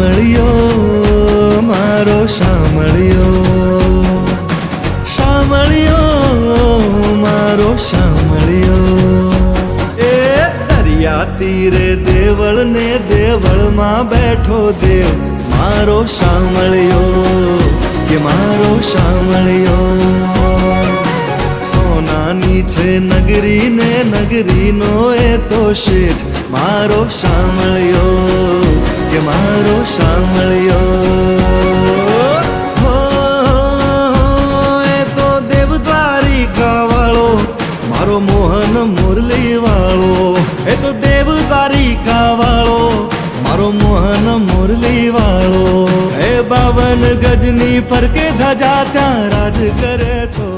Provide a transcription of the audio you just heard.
શામળિયો મારો શામળિયો, શામળિયો મારો શામળિયો. એ દરિયા તીરે દેવળ ને દેવળમાં બેઠો દેવ મારો શામળિયો કે મારો શામળિયો. સોનાની છે નગરી ને નગરીનો એ તો શેઠ મારો શામળિયો કે મારો શામળિયો. હો એ તો દેવદ્વારિકા વાળો મારો મોહન મુરલી વાળો, એ તો દેવદ્વારિકા વાળો મારો મોહન મુરલી વાળો. એ 52 ગજની પર કે ધજા ત્યાં રાજ કરે છો.